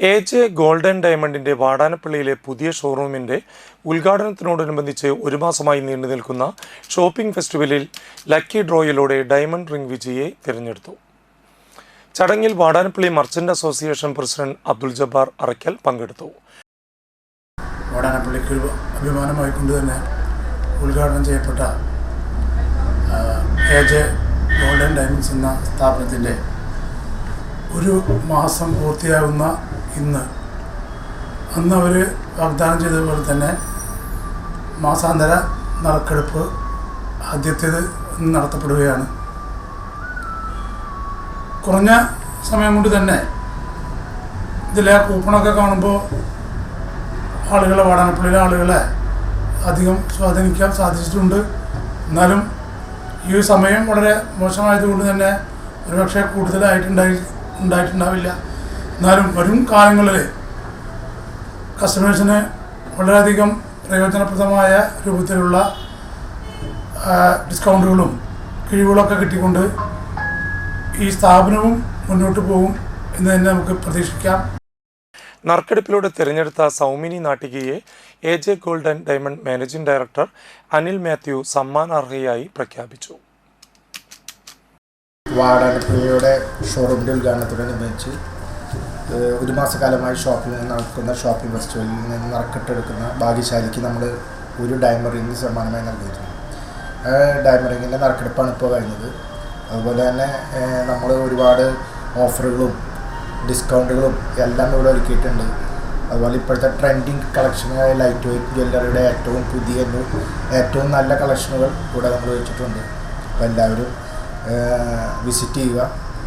എ.ജെ. Golden ഡയമണ്ടിന്റെ വാടാനപ്പള്ളിയിലെ പുതിയ ഷോറൂമിന്റെ ഉദ്ഘാടനത്തോടനുബന്ധിച്ച് ഒരു മാസമായി നീണ്ടു നിൽക്കുന്ന ഷോപ്പിംഗ് ഫെസ്റ്റിവലിൽ ലക്കി ഡ്രോയിലൂടെ ഡയമണ്ട് റിംഗ് വിജയിയെ തിരഞ്ഞെടുത്തു. ചടങ്ങിൽ Vadanappally merchant association president Abdul Jabbar Arakkal പങ്കെടുത്തു. വാടാനപ്പള്ളിക്ക് അഭിമാനമായിക്കൊണ്ട് തന്നെ ഉദ്ഘാടനം ചെയ്യപ്പെട്ട എ.ജെ. ഗോൾഡൻ ഡയമണ്ട്സ് എന്ന സ്ഥാപനത്തിൻ്റെ ഒരു മാസം പൂർത്തിയാകുന്ന അന്ന് അവർ വാഗ്ദാനം ചെയ്തതുപോലെ തന്നെ മാസാന്തര നറുക്കെടുപ്പ് ആദ്യത്തേത് നടത്തപ്പെടുകയാണ്. കുറഞ്ഞ സമയം കൊണ്ട് തന്നെ ഇതിലെ കൂപ്പണൊക്കെ കാണുമ്പോൾ വാടാനപ്പള്ളിയിലെ ആളുകളെ അധികം സ്വാധീനിക്കാൻ സാധിച്ചിട്ടുണ്ട്. എന്നാലും ഈ സമയം വളരെ മോശമായതുകൊണ്ട് തന്നെ ഒരുപക്ഷെ ഉണ്ടായിട്ടുണ്ടാവില്ല. എന്നാലും വരും കാലങ്ങളിൽ കസ്റ്റമേഴ്സിന് വളരെയധികം പ്രയോജനപ്രദമായ രൂപത്തിലുള്ള ഡിസ്കൗണ്ടുകളും കിഴിവുകളൊക്കെ കിട്ടിക്കൊണ്ട് ഈ സ്ഥാപനവും മുന്നോട്ട് പോകും എന്ന് തന്നെ നമുക്ക് പ്രതീക്ഷിക്കാം. നറുക്കെടുപ്പിലൂടെ തിരഞ്ഞെടുത്ത സൗമിനി നാട്ടികയെ AJ. Golden diamond managing director Anil Mathew സമ്മാനാർഹയായി പ്രഖ്യാപിച്ചു. വാടാനപ്പള്ളിയുടെ ഷോറൂമിൻ്റെ ഉദ്ഘാടനത്തോടനുബന്ധിച്ച് ഒരു മാസക്കാലമായി നടക്കുന്ന ഷോപ്പിംഗ് ഫെസ്റ്റിവലിൽ നിന്ന് നറുക്കെട്ടെടുക്കുന്ന ഭാഗ്യശാലിക്ക് നമ്മൾ ഒരു ഡയമണ്ട് റിംഗ് സമ്മാനമായി നൽകിയിരുന്നു. ഡയമണ്ട് റിങ്ങിൻ്റെ നറുക്കെടുപ്പാണ് ഇപ്പോൾ കഴിഞ്ഞത്. അതുപോലെ തന്നെ നമ്മൾ ഒരുപാട് ഓഫറുകളും ഡിസ്കൗണ്ടുകളും എല്ലാം ഇവിടെ ഒരുക്കിയിട്ടുണ്ട്. അതുപോലെ ഇപ്പോഴത്തെ ട്രെൻഡിങ് കളക്ഷനായ ലൈറ്റ് വെയ്റ്റ് ജ്വല്ലറിയുടെ ഏറ്റവും നല്ല കളക്ഷനുകൾ ഇവിടെ നമ്മൾ വെച്ചിട്ടുണ്ട്. അപ്പോൾ എല്ലാവരും വിസിറ്റ് ചെയ്യുക.